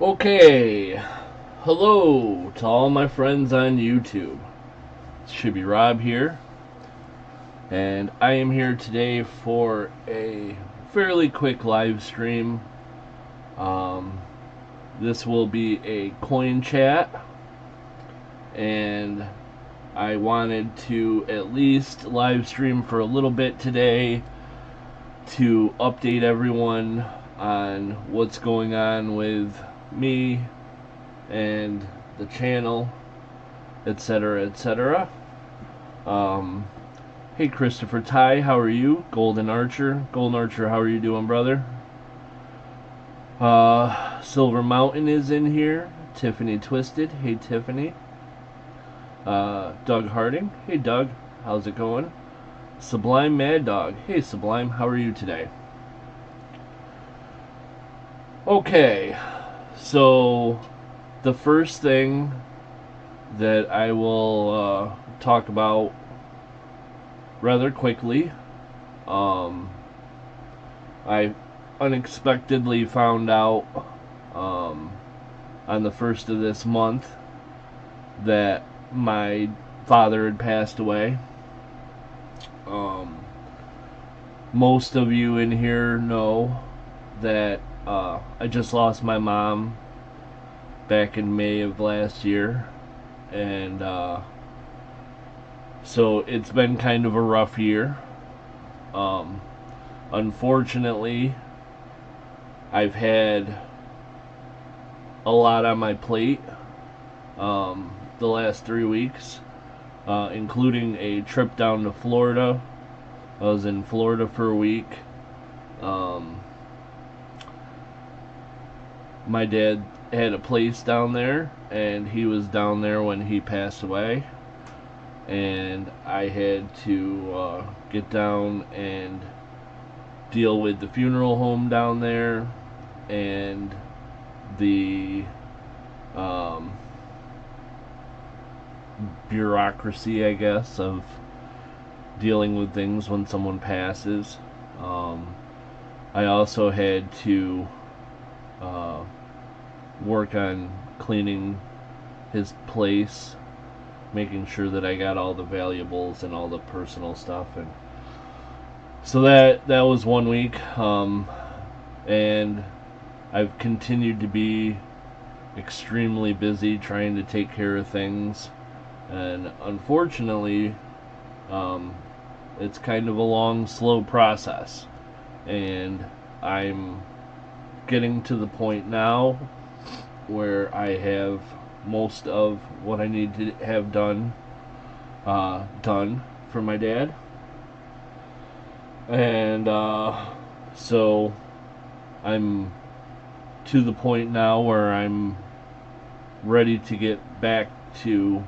Okay, hello to all my friends on YouTube. It's Shibby Rob here, and I am here today for a fairly quick live stream. Um, this will be a coin chat, and I wanted to at least live stream for a little bit today to update everyone on what's going on with me and the channel, etc., etc. Um, hey, Christopher Ty, how are you? Golden Archer, how are you doing, brother? Silver Mountain is in here. Tiffany Twisted, hey Tiffany. Doug Harding, hey Doug, how's it going? Sublime Mad Dog, hey Sublime, how are you today? Okay, so the first thing that I will talk about rather quickly. I unexpectedly found out on the first of this month that my father had passed away. Most of you in here know that I just lost my mom back in May of last year, and so it's been kind of a rough year. Unfortunately, I've had a lot on my plate the last 3 weeks, including a trip down to Florida. I was in Florida for a week. My dad had a place down there, and he was down there when he passed away. And I had to get down and deal with the funeral home down there and the bureaucracy, I guess, of dealing with things when someone passes. I also had to work on cleaning his place, making sure that I got all the valuables and all the personal stuff, and so that was 1 week, and I've continued to be extremely busy trying to take care of things, and unfortunately, it's kind of a long, slow process, and I'm getting to the point now where I have most of what I need to have done for my dad, and so I'm to the point now where I'm ready to get back to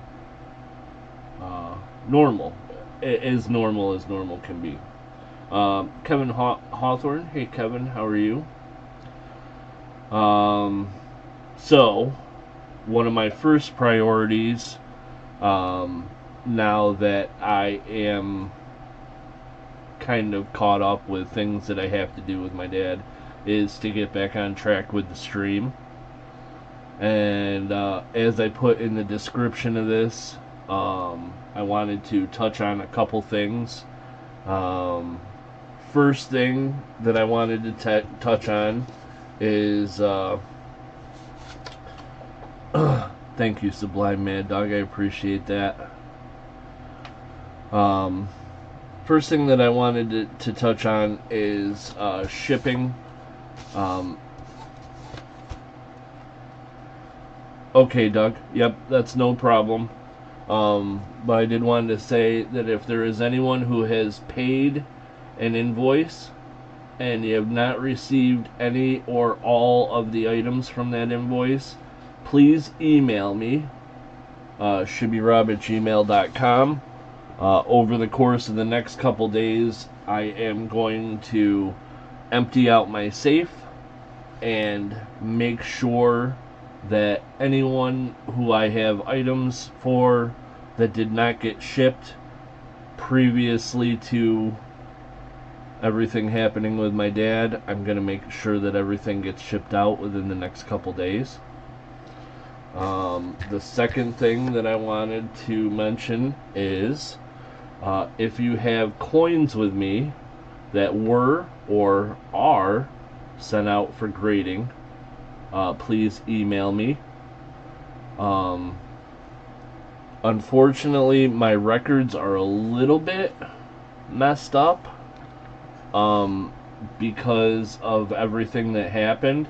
normal as normal can be. Kevin Hawthorne, hey Kevin, how are you? So one of my first priorities, now that I am kind of caught up with things that I have to do with my dad, is to get back on track with the stream. And as I put in the description of this, I wanted to touch on a couple things. First thing that I wanted to touch on is thank you, Sublime Mad Dog, I appreciate that. First thing that I wanted to touch on is shipping. Okay, Doug. Yep, that's no problem. But I did want to say that if there is anyone who has paid an invoice and you have not received any or all of the items from that invoice, please email me, shibbyrob@gmail.com. Over the course of the next couple days, I am going to empty out my safe and make sure that anyone who I have items for that did not get shipped previously to everything happening with my dad, I'm going to make sure that everything gets shipped out within the next couple days. The second thing that I wanted to mention is if you have coins with me that were or are sent out for grading, please email me. Unfortunately, my records are a little bit messed up because of everything that happened.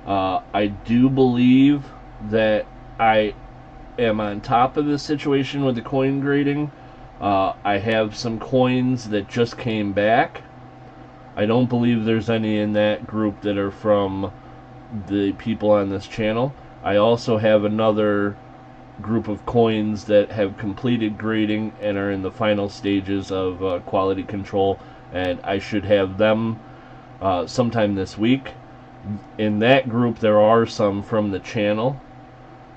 I do believe that I am on top of this situation with the coin grading. I have some coins that just came back. I don't believe there's any in that group that are from the people on this channel. I also have another group of coins that have completed grading and are in the final stages of quality control, and I should have them sometime this week. In that group there are some from the channel,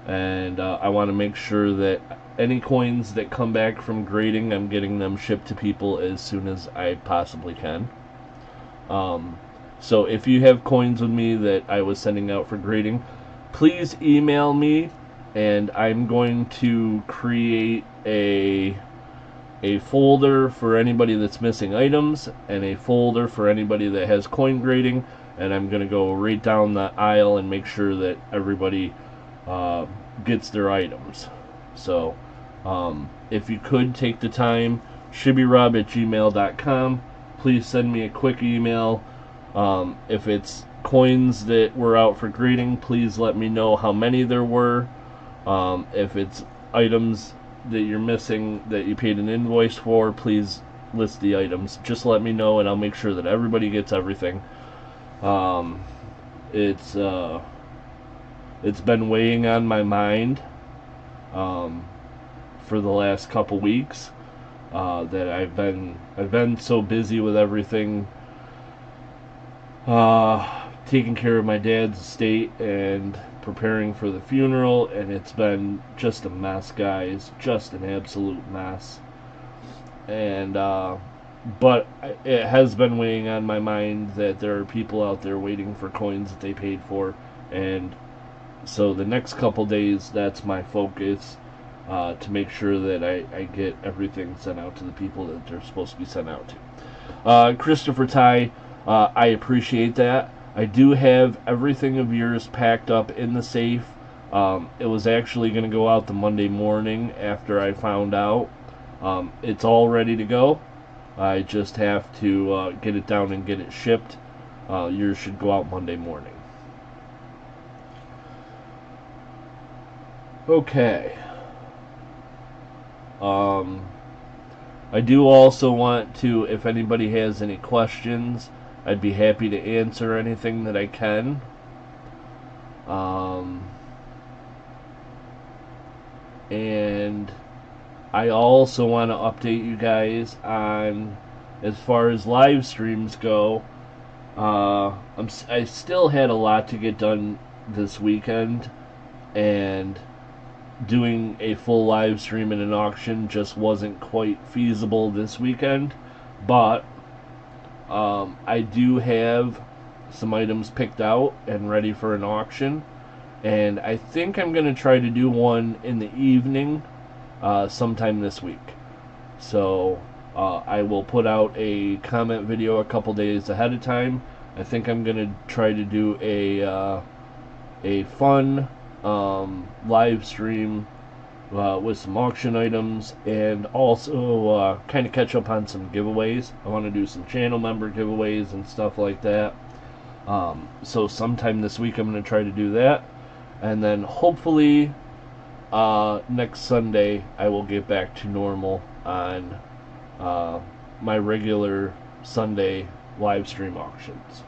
and I want to make sure that any coins that come back from grading, I'm getting them shipped to people as soon as I possibly can. So if you have coins with me that I was sending out for grading, please email me, and I'm going to create a folder for anybody that's missing items and a folder for anybody that has coin grading, and I'm going to go right down the aisle and make sure that everybody gets their items. So if you could take the time, shibbyrob@gmail.com, please send me a quick email. If it's coins that were out for grading, please let me know how many there were. If it's items that you're missing that you paid an invoice for, please list the items. Just let me know, and I'll make sure that everybody gets everything. It's been weighing on my mind for the last couple weeks, that I've been so busy with everything, taking care of my dad's estate and preparing for the funeral, and it's been just a mess, guys, just an absolute mess. And but it has been weighing on my mind that there are people out there waiting for coins that they paid for, and so the next couple days, that's my focus, to make sure that I get everything sent out to the people that they're supposed to be sent out to. Christopher Ty, I appreciate that. I do have everything of yours packed up in the safe. It was actually going to go out the Monday morning after I found out. It's all ready to go. I just have to get it down and get it shipped. Yours should go out Monday morning. Okay. I do also want to, if anybody has any questions, I'd be happy to answer anything that I can. And I also want to update you guys on, as far as live streams go, I still had a lot to get done this weekend, and doing a full live stream in an auction just wasn't quite feasible this weekend. But I do have some items picked out and ready for an auction, and I think I'm going to try to do one in the evening sometime this week. So I will put out a comment video a couple days ahead of time. I think I'm going to try to do a fun live stream with some auction items, and also kind of catch up on some giveaways. I want to do some channel member giveaways and stuff like that. So sometime this week I'm going to try to do that, and then hopefully next Sunday I will get back to normal on my regular Sunday live stream auctions.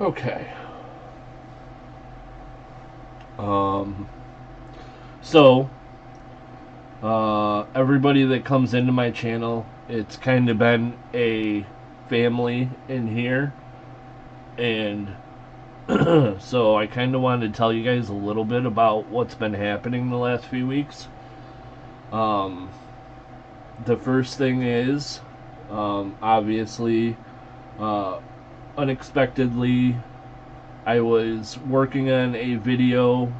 Okay. So everybody that comes into my channel, it's kind of been a family in here, and so I kind of wanted to tell you guys a little bit about what's been happening the last few weeks. The first thing is, Obviously, uh, unexpectedly, I was working on a video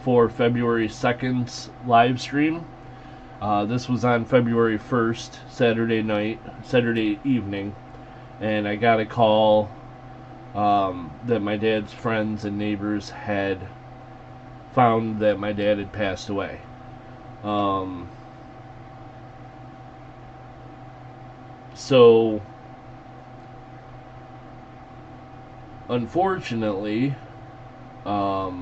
for February 2nd's live stream. This was on February 1st, Saturday evening, and I got a call that my dad's friends and neighbors had found that my dad had passed away. So, unfortunately, my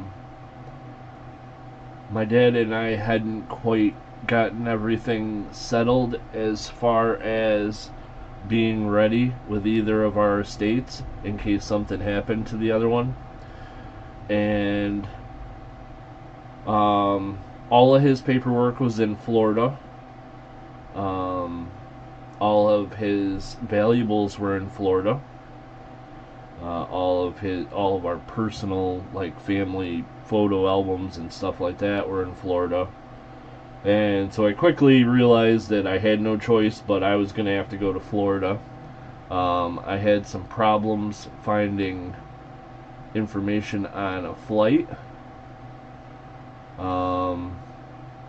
dad and I hadn't quite gotten everything settled as far as being ready with either of our estates in case something happened to the other one. And all of his paperwork was in Florida. All of his valuables were in Florida. All of our personal, like, family photo albums and stuff like that were in Florida. And so I quickly realized that I had no choice, but I was going to have to go to Florida. I had some problems finding information on a flight.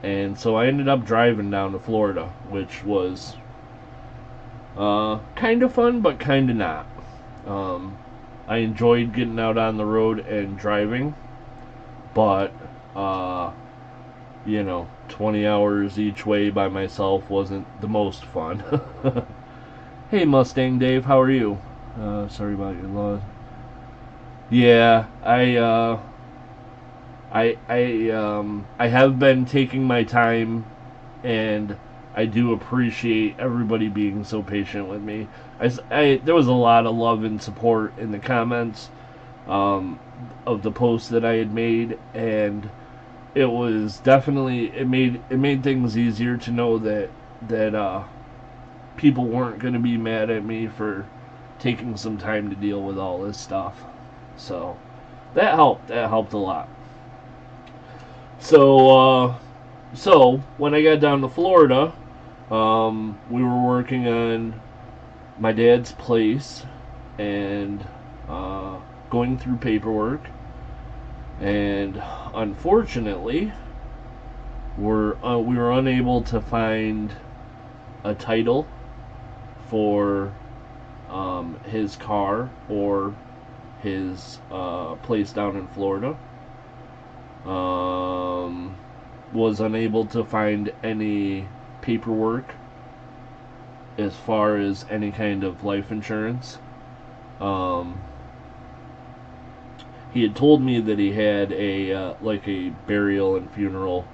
And so I ended up driving down to Florida, which was kind of fun, but kind of not. I enjoyed getting out on the road and driving, but 20 hours each way by myself wasn't the most fun. Hey, Mustang Dave, how are you? Sorry about your loss. Yeah, I have been taking my time, and I do appreciate everybody being so patient with me. There was a lot of love and support in the comments of the posts that I had made, and it was definitely it made things easier to know that people weren't going to be mad at me for taking some time to deal with all this stuff. So that helped a lot. So when I got down to Florida, we were working on my dad's place and going through paperwork, and unfortunately, we were unable to find a title for his car or his place down in Florida. Was unable to find any paperwork as far as any kind of life insurance. He had told me that he had a burial and funeral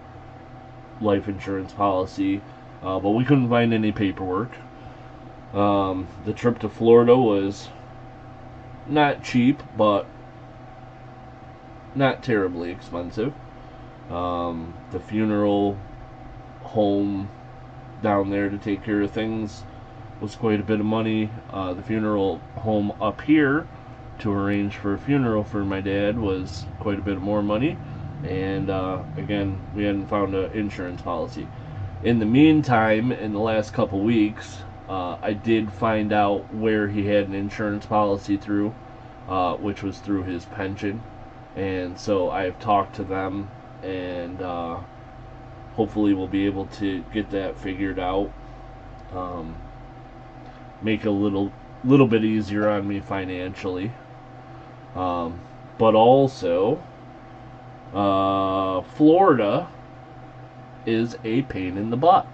life insurance policy, but we couldn't find any paperwork. The trip to Florida was not cheap, but not terribly expensive. The funeral home down there to take care of things was quite a bit of money. The funeral home up here to arrange for a funeral for my dad was quite a bit more money. And again, we hadn't found an insurance policy. In the meantime, in the last couple weeks, I did find out where he had an insurance policy through, which was through his pension. And so I've talked to them, and hopefully we'll be able to get that figured out. Make it a little bit easier on me financially. But also, Florida is a pain in the butt.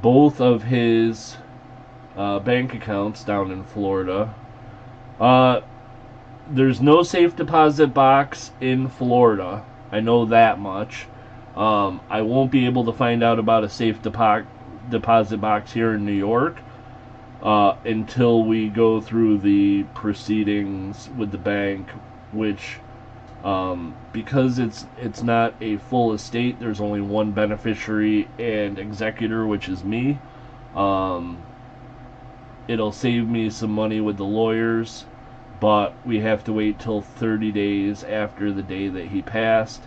Both of his bank accounts down in Florida, there's no safe deposit box in Florida. I know that much. I won't be able to find out about a safe deposit box here in New York until we go through the proceedings with the bank, which because it's not a full estate, there's only one beneficiary and executor, which is me. It'll save me some money with the lawyers, but we have to wait till 30 days after the day that he passed,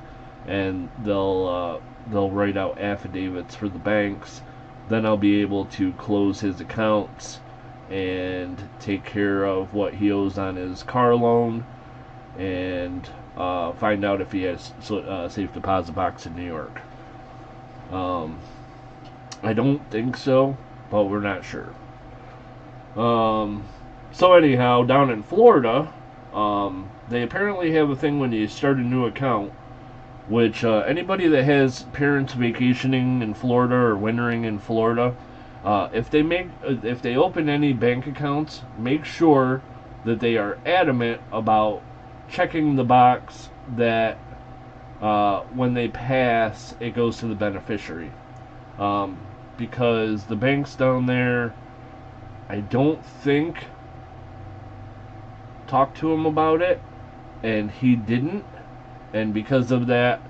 and they'll they'll write out affidavits for the banks. Then I'll be able to close his accounts and take care of what he owes on his car loan, and find out if he has a safe deposit box in New York. I don't think so, but we're not sure. So anyhow, down in Florida, they apparently have a thing when you start a new account, which anybody that has parents vacationing in Florida or wintering in Florida, if they open any bank accounts, make sure that they are adamant about checking the box that when they pass, it goes to the beneficiary. Because the banks down there, I don't think, talked to him about it, and he didn't. And because of that,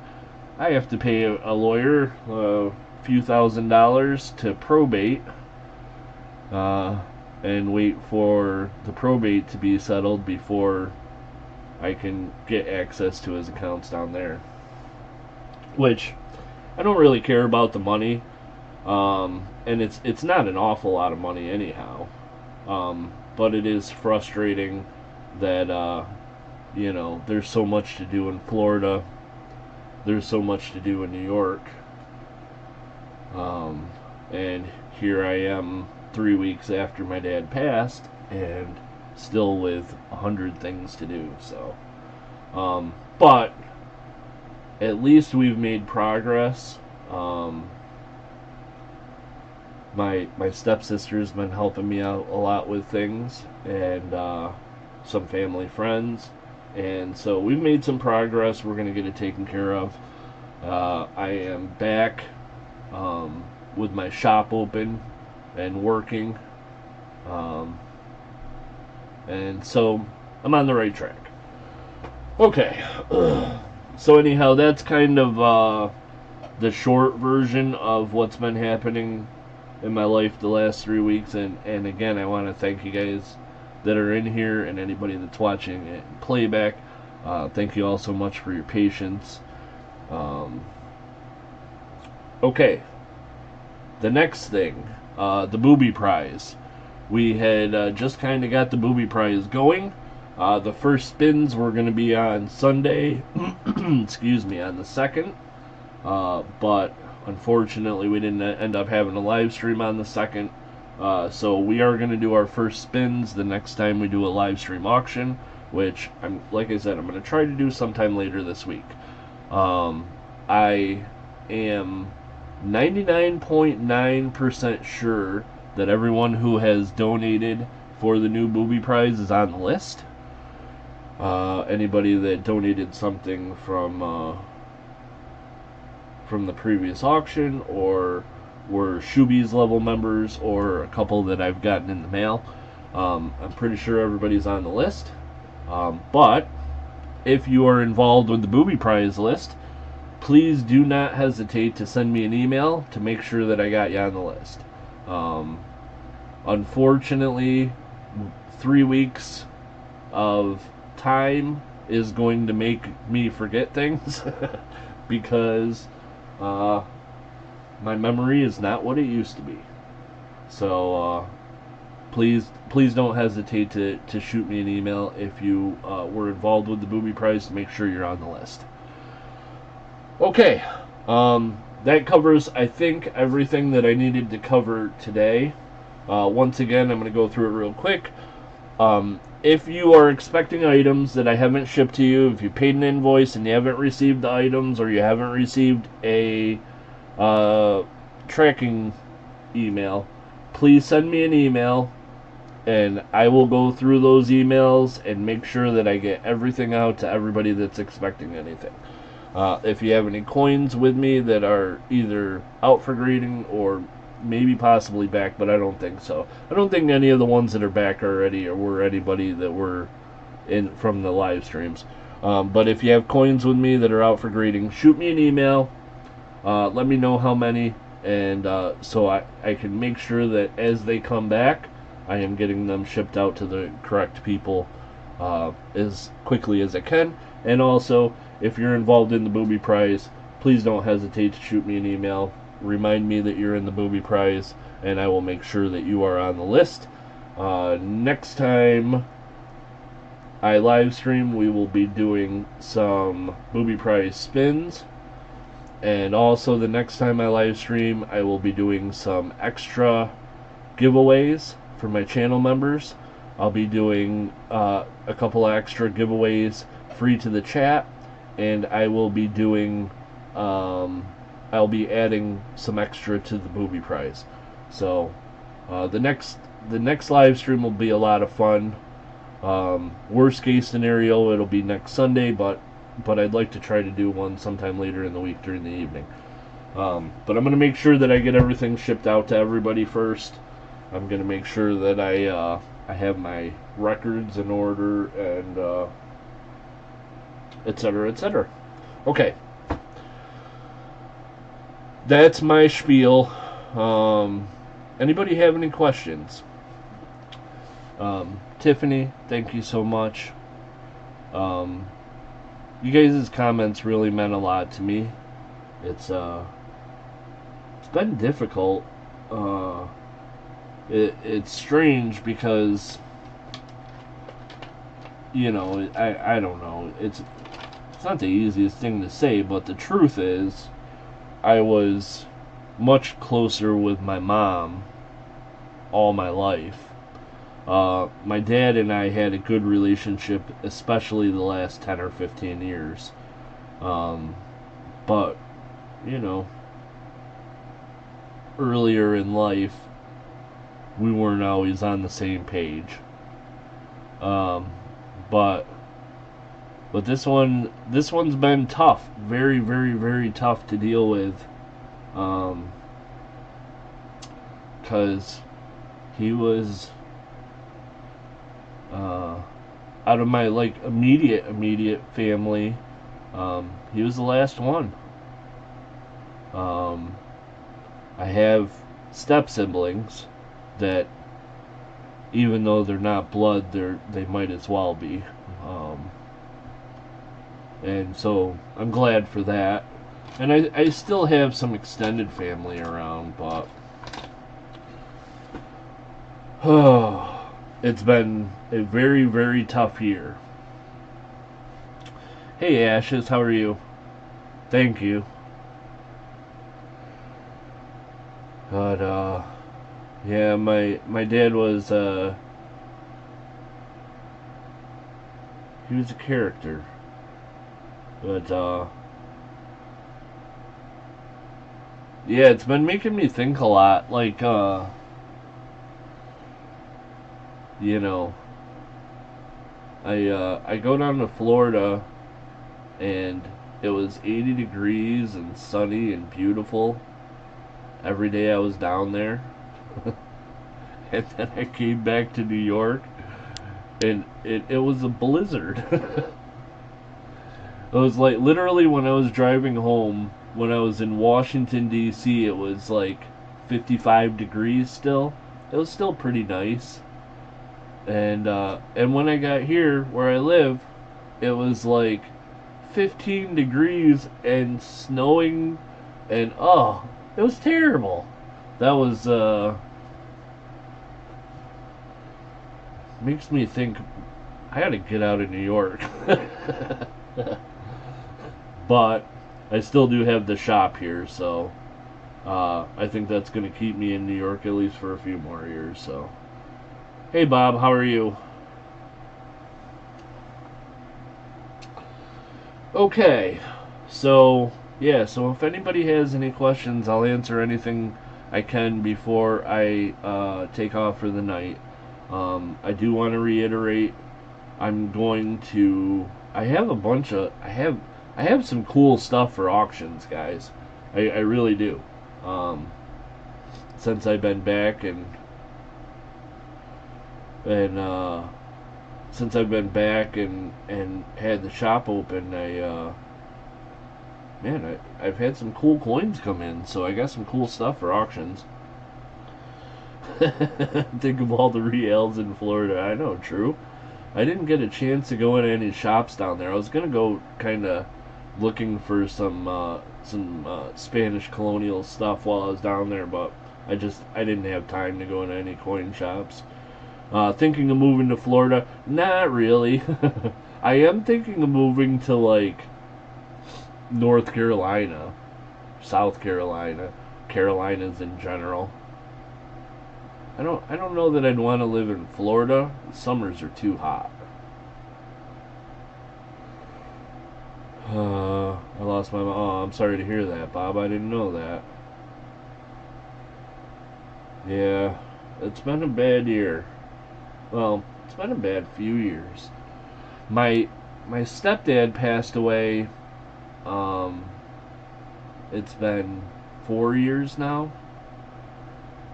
I have to pay a lawyer a few $1,000s to probate, and wait for the probate to be settled before I can get access to his accounts down there. Which, I don't really care about the money, and it's not an awful lot of money anyhow, but it is frustrating that there's so much to do in Florida, there's so much to do in New York, and here I am 3 weeks after my dad passed, and still with 100 things to do. So, but at least we've made progress. My stepsister's been helping me out a lot with things, and some family friends, and so we've made some progress. We're going to get it taken care of. I am back with my shop open and working, and so I'm on the right track. Okay, so anyhow, that's kind of the short version of what's been happening in my life the last 3 weeks, and again, I want to thank you guys that are in here, and anybody that's watching it in playback. Thank you all so much for your patience. Okay, the next thing, the booby prize. We had just kind of got the booby prize going. The first spins were going to be on Sunday, excuse me, on the 2nd, but unfortunately we didn't end up having a live stream on the 2nd. So we are going to do our first spins the next time we do a live stream auction, which, like I said, I'm going to try to do sometime later this week. I am 99.9% sure that everyone who has donated for the new booby prize is on the list. Anybody that donated something from the previous auction, or were Shibby's level members, or a couple that I've gotten in the mail. I'm pretty sure everybody's on the list. But if you are involved with the booby prize list, please do not hesitate to send me an email to make sure that I got you on the list. Unfortunately, 3 weeks of time is going to make me forget things because my memory is not what it used to be. So please don't hesitate to shoot me an email if you were involved with the booby prize, to make sure you're on the list. Okay, that covers, I think, everything that I needed to cover today. Once again, I'm going to go through it real quick. If you are expecting items that I haven't shipped to you, if you paid an invoice and you haven't received the items, or you haven't received a tracking email, please send me an email, and I will go through those emails and make sure that I get everything out to everybody that's expecting anything. If you have any coins with me that are either out for grading or maybe possibly back, but I don't think so. I don't think any of the ones that are back already or were anybody that were in from the live streams. But if you have coins with me that are out for grading, shoot me an email. Let me know how many, and so I can make sure that as they come back, I am getting them shipped out to the correct people as quickly as I can. And also, if you're involved in the booby prize, please don't hesitate to shoot me an email. Remind me that you're in the booby prize, and I will make sure that you are on the list. Next time I live stream, we will be doing some booby prize spins. And also, the next time I live stream, I will be doing some extra giveaways for my channel members. I'll be doing a couple of extra giveaways free to the chat, and I will be doing I'll be adding some extra to the booby prize. So the next live stream will be a lot of fun. Worst case scenario, it'll be next Sunday, but I'd like to try to do one sometime later in the week during the evening. But I'm going to make sure that I get everything shipped out to everybody first. I'm going to make sure that I have my records in order, and etc., etc. Okay. That's my spiel. Anybody have any questions? Tiffany, thank you so much. You guys' comments really meant a lot to me. It's been difficult. It's strange because, you know, I don't know. It's not the easiest thing to say, but the truth is, I was much closer with my mom all my life. My dad and I had a good relationship, especially the last 10 or 15 years. But, you know, earlier in life, we weren't always on the same page. But this one's been tough, very, very, very tough to deal with, because he was out of my immediate family. He was the last one. I have step siblings that, even though they're not blood, they might as well be. And so I'm glad for that. And I still have some extended family around, but it's been a very, very tough year. Hey Ashes, how are you? Thank you. But yeah, my dad was he was a character. But yeah, it's been making me think a lot. Like, you know, I go down to Florida, and it was 80 degrees and sunny and beautiful every day I was down there. And then I came back to New York, and it was a blizzard. It was like, literally, when I was driving home, when I was in Washington, D.C., it was like 55 degrees still. It was still pretty nice. And when I got here, where I live, it was like 15 degrees and snowing, and it was terrible. That was, makes me think, I gotta get out of New York. But I still do have the shop here, so I think that's going to keep me in New York at least for a few more years. So, hey Bob, how are you? Okay, so yeah, so if anybody has any questions, I'll answer anything I can before I take off for the night. I do want to reiterate, I'm going to, I have some cool stuff for auctions, guys. I really do. Since I've been back and since I've been back and had the shop open, I've had some cool coins come in, so I got some cool stuff for auctions. Think of all the reals in Florida. I know, true. I didn't get a chance to go into any shops down there. I was gonna go kind of looking for some some Spanish colonial stuff while I was down there, but I didn't have time to go into any coin shops. Thinking of moving to Florida? Not really. I am thinking of moving to like North Carolina, South Carolina, Carolinas in general. I don't know that I'd want to live in Florida. The summers are too hot. I lost my. Oh, I'm sorry to hear that, Bob. I didn't know that. Yeah, it's been a bad year. Well, it's been a bad few years. My my stepdad passed away. Um, it's been 4 years now,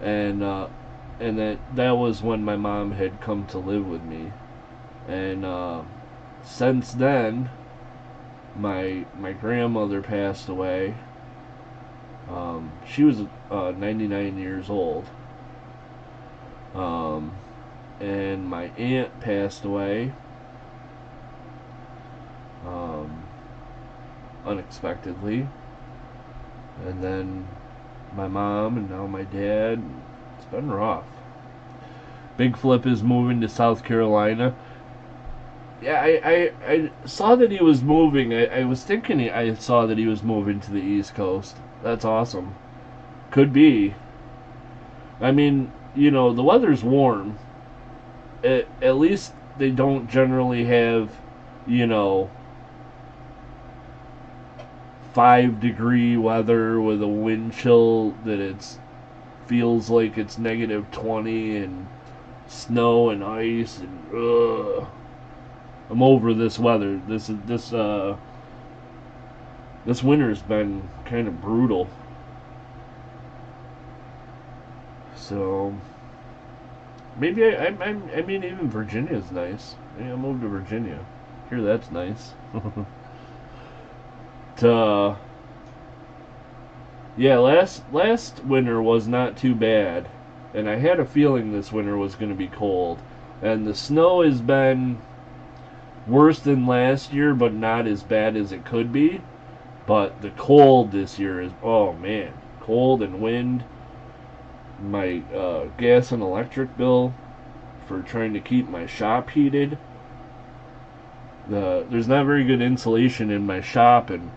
and that was when my mom had come to live with me, and since then, my grandmother passed away. She was 99 years old. Um, and my aunt passed away um, unexpectedly, and then my mom, and now my dad. It's been rough. Big Flip is moving to South Carolina. Yeah, I saw that he was moving. I was thinking I saw that he was moving to the East Coast. That's awesome. Could be. I mean, the weather's warm. At least they don't generally have, you know, 5-degree weather with a wind chill that it feels like it's -20 and snow and ice and I'm over this weather. This winter's been kind of brutal. So maybe I mean even Virginia's nice. Maybe I'll move to Virginia. Here that's nice. Yeah, last winter was not too bad, and I had a feeling this winter was going to be cold. And the snow has been worse than last year, but not as bad as it could be. But the cold this year is, oh man, cold and wind. My gas and electric bill for trying to keep my shop heated. There's not very good insulation in my shop, and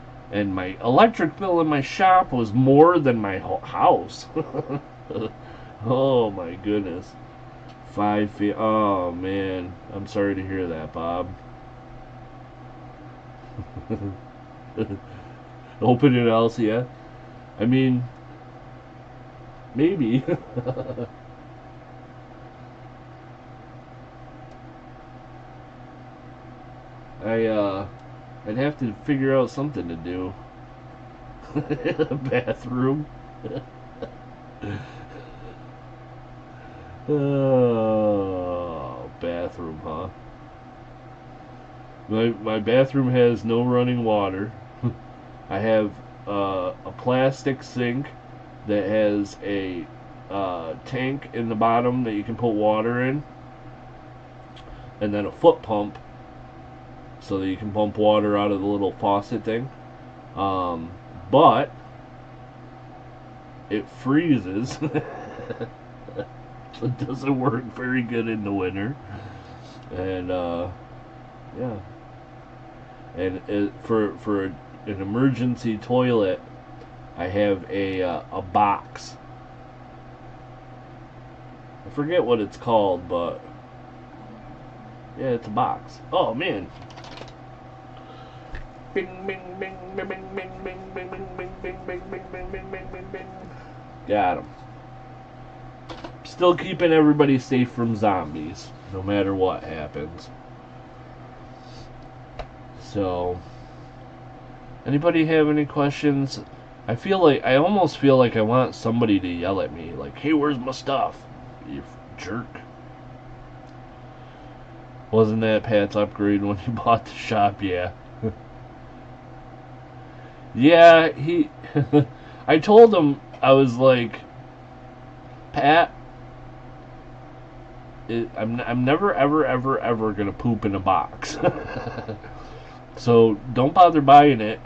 my electric bill in my shop was more than my house. Oh my goodness. 5 feet. Oh man, I'm sorry to hear that, Bob. Open it else, yeah. I mean, maybe. I'd have to figure out something to do. Bathroom. Oh, bathroom, huh? My bathroom has no running water. I have a plastic sink that has a tank in the bottom that you can put water in, and then a foot pump so that you can pump water out of the little faucet thing. But it freezes. It doesn't work very good in the winter, and yeah. And for an emergency toilet, I have a box. I forget what it's called, but yeah, it's a box. Oh man. Bing bing bing bing bing bing bing bing bing bing bing bing bing bing bing bing bing bing. Got him. Still keeping everybody safe from zombies, no matter what happens. So, anybody have any questions? I almost feel like I want somebody to yell at me, like, "Hey, where's my stuff? You jerk." Wasn't that Pat's upgrade when he bought the shop? Yeah. Yeah, I told him, I was like, Pat, I'm never ever ever ever gonna poop in a box. So don't bother buying it.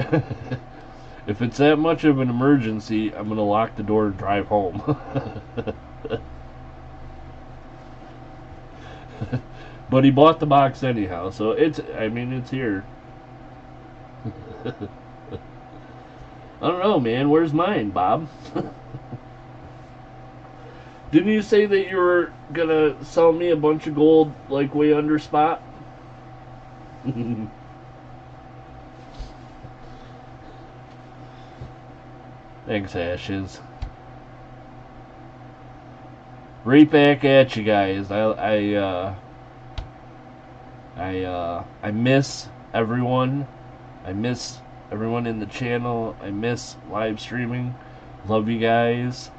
If it's that much of an emergency, I'm gonna lock the door and drive home. But he bought the box anyhow, so I mean, it's here. I don't know, man. Where's mine, Bob? Didn't you say that you were gonna sell me a bunch of gold, like, way under spot? Thanks, Ashes. Right back at you guys. I miss everyone. I miss everyone in the channel. I miss live streaming. Love you guys.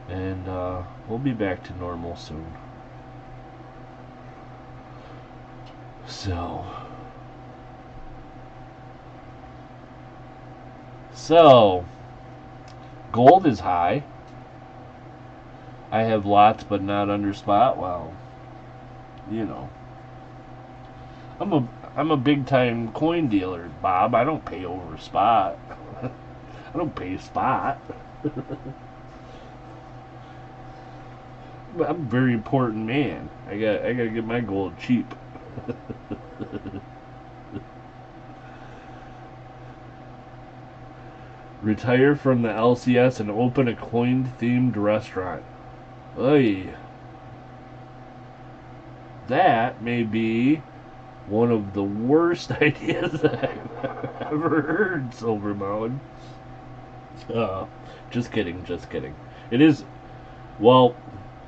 And we'll be back to normal soon. So gold is high. I have lots, but not under spot. Well, you know, I'm a big time coin dealer, Bob. I don't pay over spot. I don't pay spot. I'm a very important man. I gotta get my gold cheap. Retire from the LCS and open a coin-themed restaurant. Oy. That may be one of the worst ideas I've ever heard, Silver Mountain. Just kidding, just kidding. It is, well,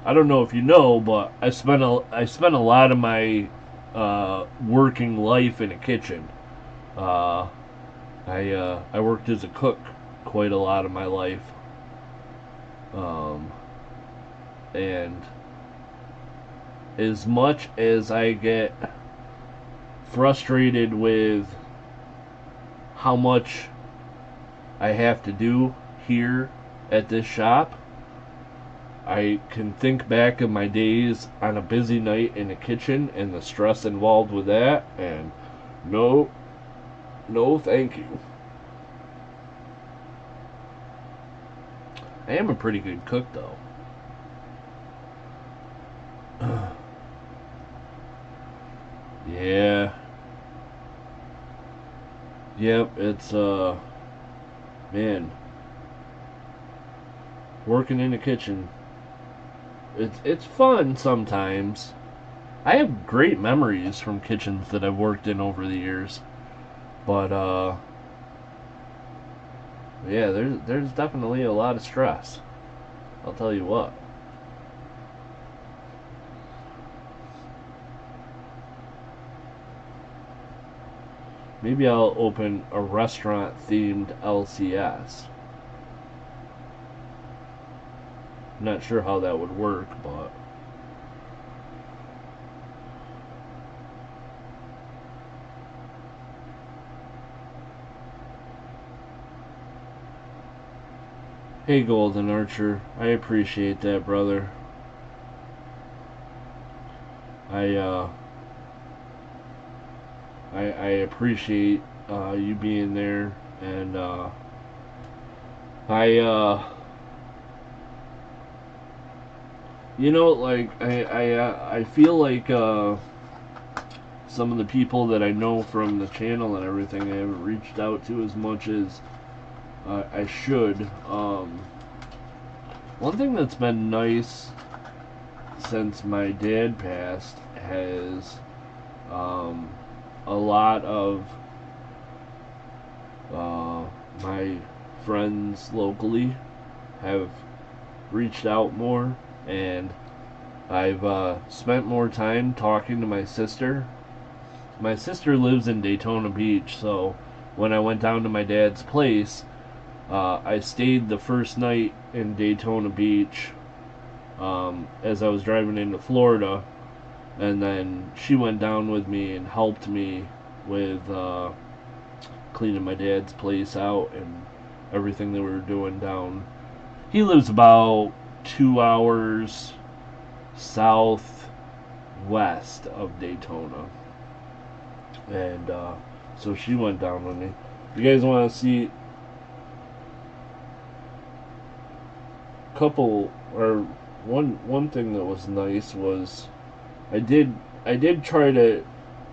I don't know if you know, but I spent a lot of my working life in a kitchen. I worked as a cook quite a lot of my life, and as much as I get frustrated with how much I have to do here at this shop, I can think back of my days on a busy night in a kitchen and the stress involved with that, and no thank you. I am a pretty good cook, though. Yeah. Yep, it's, man. Working in a kitchen. It's fun sometimes. I have great memories from kitchens that I've worked in over the years. But, yeah, there's definitely a lot of stress. I'll tell you what. Maybe I'll open a restaurant-themed LCS. I'm not sure how that would work, but... Hey, Golden Archer. I appreciate that, brother. I appreciate you being there, and you know, like, I feel like some of the people that I know from the channel and everything, I haven't reached out to as much as I should. One thing that's been nice since my dad passed has a lot of my friends locally have reached out more, and I've spent more time talking to my sister. My sister lives in Daytona Beach, so when I went down to my dad's place, I stayed the first night in Daytona Beach as I was driving into Florida, and then she went down with me and helped me with cleaning my dad's place out and everything that we were doing down. He lives about 2 hours southwest of Daytona, and so she went down with me. If you guys want to see couple or one thing that was nice was I did try to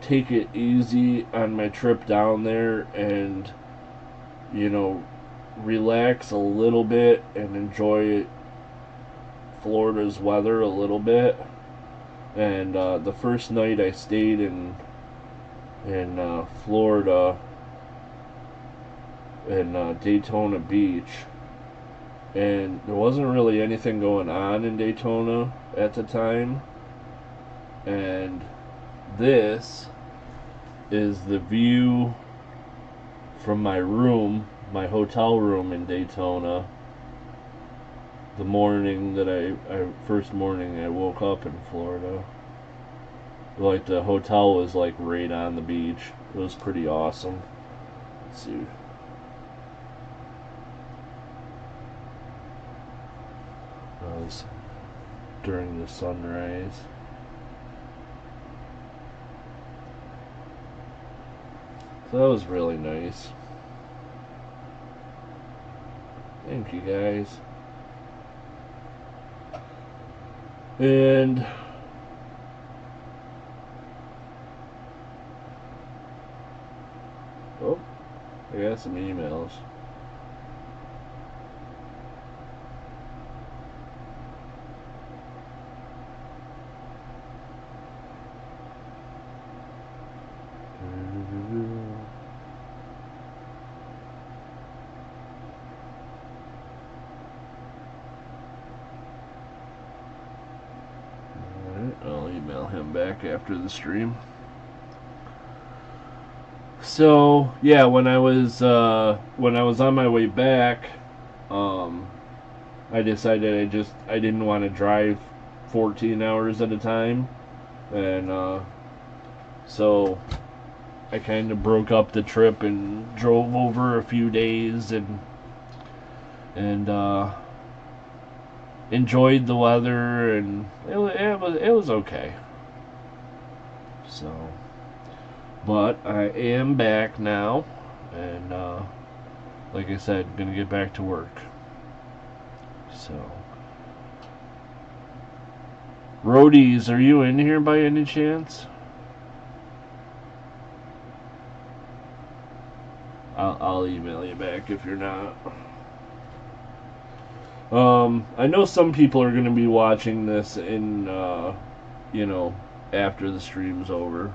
take it easy on my trip down there and you know relax a little bit and enjoy Florida's weather a little bit. And the first night I stayed in Florida in Daytona Beach, and there wasn't really anything going on in Daytona at the time. And this is the view from my room, my hotel room in Daytona. The morning that first morning I woke up in Florida. Like the hotel was like right on the beach. It was pretty awesome. Let's see. That was during the sunrise. So that was really nice. Thank you guys. And oh, I got some emails. I'll email him back after the stream. So yeah, when I was on my way back, I decided I didn't want to drive 14 hours at a time, and so I kind of broke up the trip and drove over a few days and enjoyed the weather, and it was okay. So, but I am back now, and like I said, gonna get back to work. So, Roadies, are you in here by any chance? I'll email you back if you're not. I know some people are going to be watching this in, after the stream's over.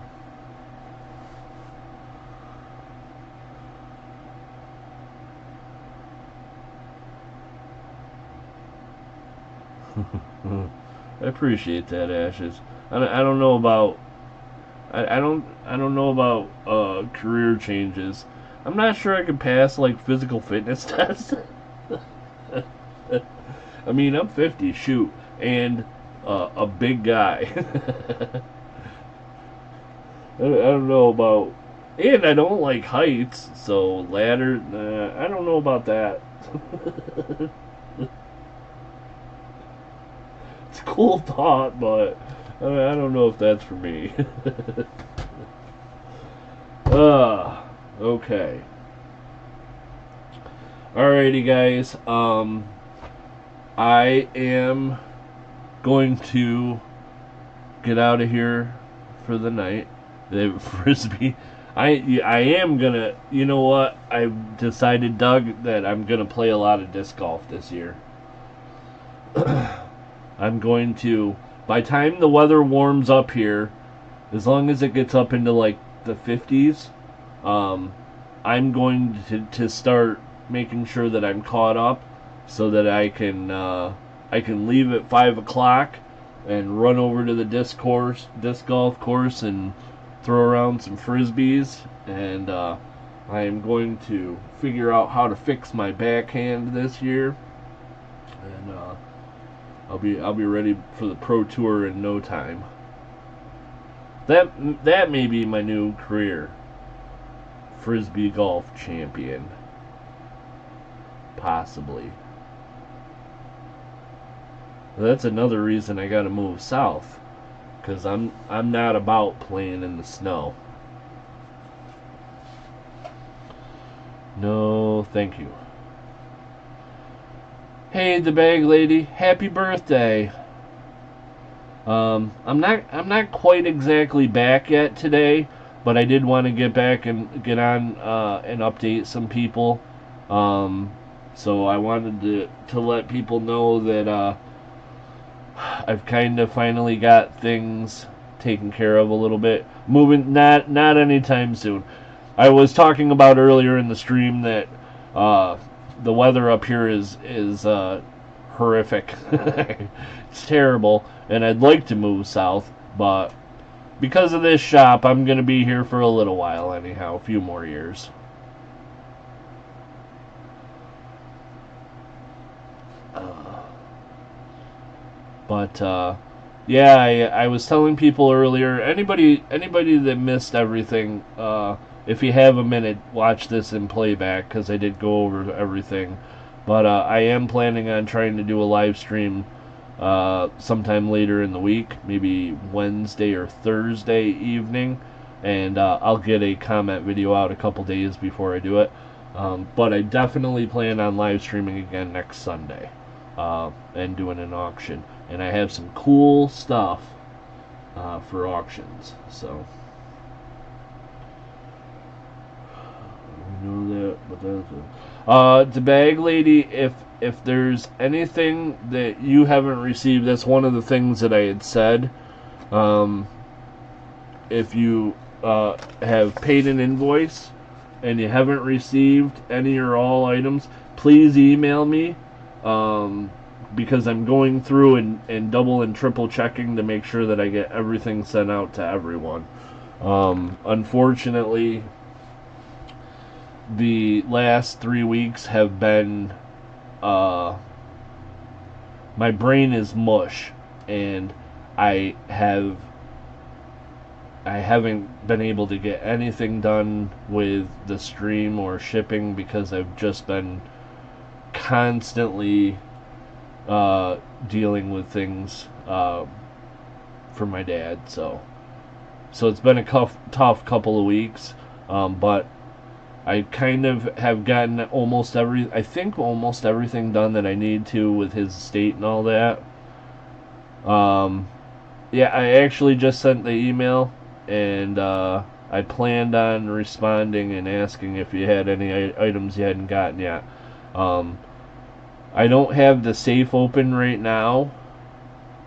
I appreciate that, Ashes. I don't know about I don't know about career changes. I'm not sure I can pass like physical fitness tests. I mean, I'm 50, shoot, and a big guy. I don't know about, and I don't like heights, so ladder. I don't know about that. It's a cool thought, but I don't know if that's for me. Okay. Alrighty, guys. I am going to get out of here for the night. The frisbee. I am gonna. You know what? I've decided, Doug, that I'm gonna play a lot of disc golf this year. I'm going to. By the time the weather warms up here, as long as it gets up into like the 50s, I'm going to start making sure that I'm caught up, so that I can leave at 5 o'clock and run over to the disc golf course, and throw around some frisbees. And I am going to figure out how to fix my backhand this year, and I'll be ready for the pro tour in no time. That may be my new career, frisbee golf champion, possibly. That's another reason I gotta move south, because I'm not about playing in the snow. No, thank you. Hey, the bag lady, happy birthday. I'm not quite exactly back yet today, but I did want to get back and get on and update some people. Um, so I wanted to let people know that I've kind of finally got things taken care of a little bit. Moving, not anytime soon. I was talking about earlier in the stream that uh, the weather up here is horrific. It's terrible, and I'd like to move south, but because of this shop, I'm gonna be here for a little while anyhow, a few more years. Uh, but yeah, I was telling people earlier. Anybody that missed everything, if you have a minute, watch this in playback because I did go over everything. But I am planning on trying to do a live stream sometime later in the week, maybe Wednesday or Thursday evening, and I'll get a comment video out a couple days before I do it. But I definitely plan on live streaming again next Sunday and doing an auction. And I have some cool stuff for auctions. So we know that, but that's it. The bag lady, if there's anything that you haven't received, that's one of the things that I had said. If you have paid an invoice and you haven't received any or all items, please email me. Because I'm going through and double and triple checking to make sure that I get everything sent out to everyone. Unfortunately, the last 3 weeks have been my brain is mush, and I haven't been able to get anything done with the stream or shipping because I've just been constantly dealing with things for my dad. So it's been a tough couple of weeks, but I kind of have gotten almost everything done that I need to with his estate and all that. Yeah, I actually just sent the email, and I planned on responding and asking if you had any items you hadn't gotten yet. I don't have the safe open right now.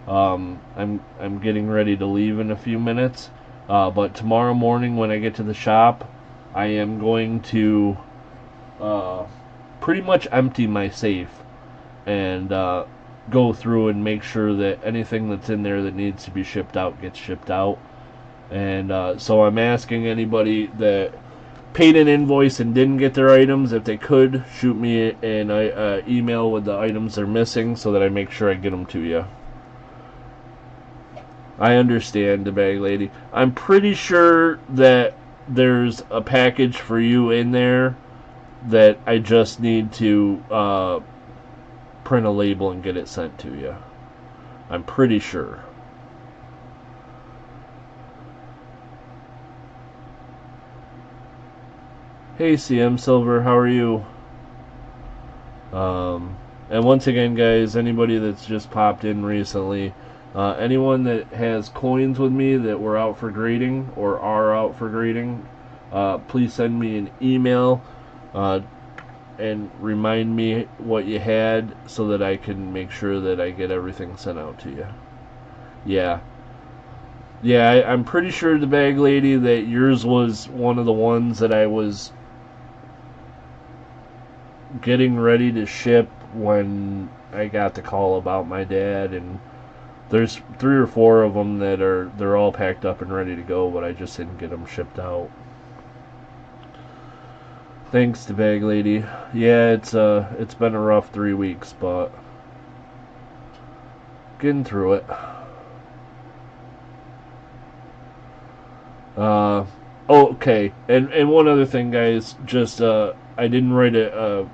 I'm getting ready to leave in a few minutes. But tomorrow morning when I get to the shop, I am going to pretty much empty my safe and go through and make sure that anything that's in there that needs to be shipped out gets shipped out. And so I'm asking anybody that paid an invoice and didn't get their items, if they could shoot me an email with the items they're missing so that I make sure I get them to you. I understand, the bag lady. I'm pretty sure that there's a package for you in there that I just need to print a label and get it sent to you. I'm pretty sure. Hey CM Silver, how are you? And once again, guys, anybody that's just popped in recently, anyone that has coins with me that were out for grading or are out for grading, please send me an email and remind me what you had so that I can make sure that I get everything sent out to you. Yeah. Yeah, I'm pretty sure, the bag lady, that yours was one of the ones that I was getting ready to ship when I got the call about my dad, and there's 3 or 4 of them that they're all packed up and ready to go, but I just didn't get them shipped out. Thanks to bag lady. Yeah, it's been a rough 3 weeks, but getting through it. Okay, and one other thing, guys, just I didn't write a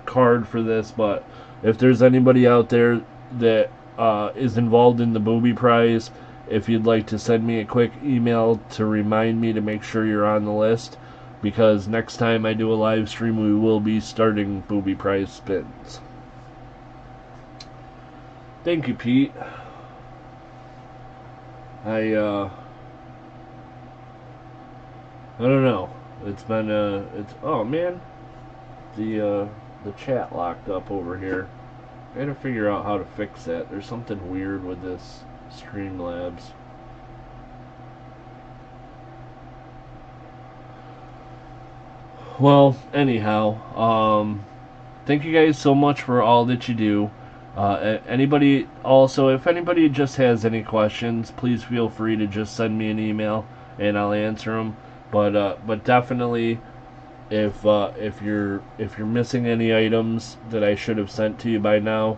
card for this, but if there's anybody out there that is involved in the booby prize, if you'd like to send me a quick email to remind me to make sure you're on the list, because next time I do a live stream we will be starting booby prize spins. Thank you, Pete. I don't know. It's been it's oh man, the chat locked up over here. I gotta figure out how to fix that. There's something weird with this Streamlabs. Well, anyhow, thank you guys so much for all that you do. Anybody also, if anybody just has any questions, please feel free to just send me an email and I'll answer them. But definitely, if you're missing any items that I should have sent to you by now,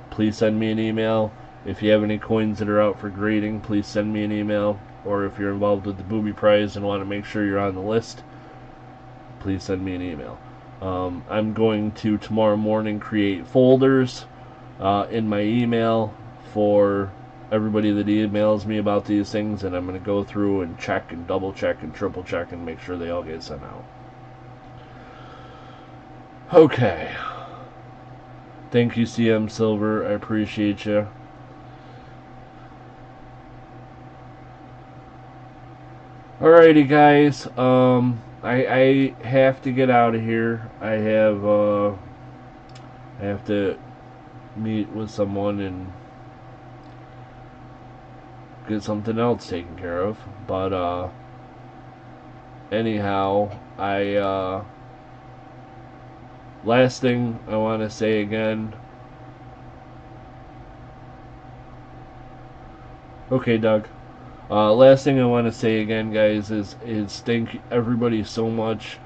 please send me an email. If you have any coins that are out for grading, please send me an email. Or if you're involved with the Booby Prize and want to make sure you're on the list, please send me an email. I'm going to tomorrow morning create folders in my email for everybody that emails me about these things, and I'm going to go through and check and double check and triple check and make sure they all get sent out. Okay. Thank you, CM Silver. I appreciate you. Alrighty, guys. I have to get out of here. I have to meet with someone and get something else taken care of. But anyhow, last thing I want to say again. Okay, Doug. Last thing I want to say again, guys, is thank everybody so much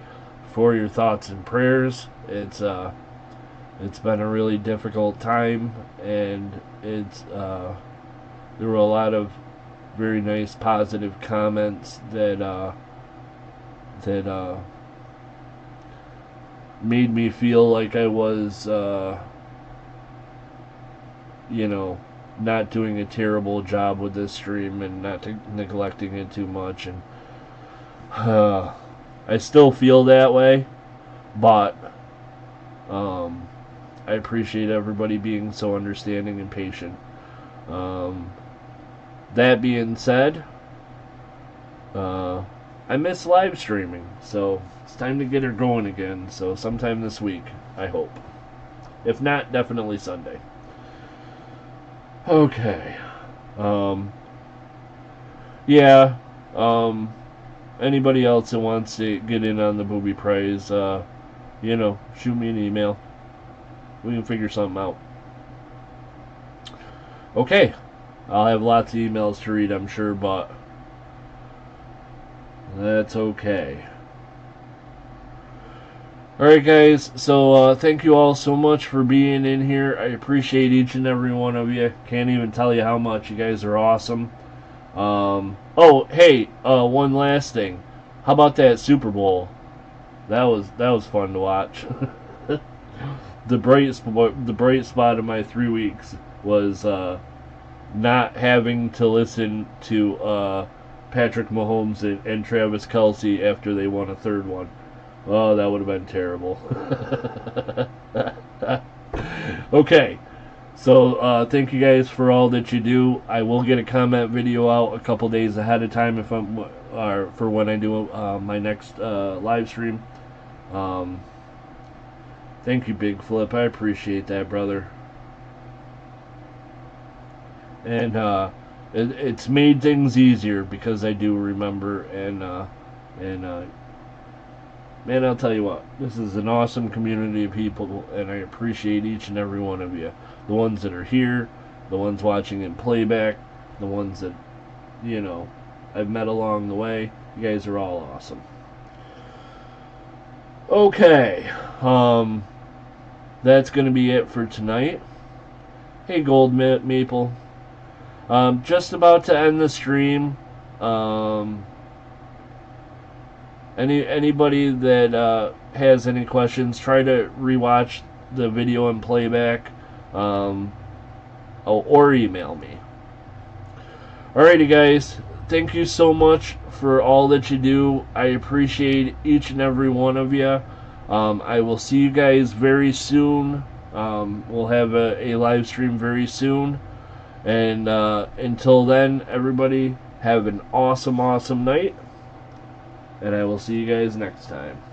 for your thoughts and prayers. It's been a really difficult time, and there were a lot of very nice positive comments that made me feel like I was not doing a terrible job with this stream and not neglecting it too much, and I still feel that way, but I appreciate everybody being so understanding and patient. That being said, I miss live streaming, so it's time to get her going again, so sometime this week, I hope. If not, definitely Sunday. Okay. Yeah. Anybody else that wants to get in on the Booby Prize, shoot me an email. We can figure something out. Okay. I'll have lots of emails to read, I'm sure, but that's okay. Alright, guys, so thank you all so much for being in here. I appreciate each and every one of you. Can't even tell you how much. You guys are awesome. Oh, hey, one last thing. How about that Super Bowl? That was fun to watch. The bright spot of my 3 weeks was not having to listen to Patrick Mahomes and Travis Kelce after they won a third one. Oh, that would have been terrible. Okay, so thank you guys for all that you do. I will get a comment video out a couple days ahead of time if I'm for when I do my next live stream. Thank you, Big Flip. I appreciate that, brother. And it's made things easier because I do remember and man, I'll tell you what, this is an awesome community of people, and I appreciate each and every one of you. The ones that are here, the ones watching in playback, the ones that, I've met along the way. You guys are all awesome. Okay, that's going to be it for tonight. Hey, Gold Maple. Just about to end the stream. Anybody that has any questions, try to rewatch the video in playback, or email me. Alrighty, guys, thank you so much for all that you do. I appreciate each and every one of you. I will see you guys very soon. We'll have a live stream very soon. And until then, everybody, have an awesome, awesome night. And I will see you guys next time.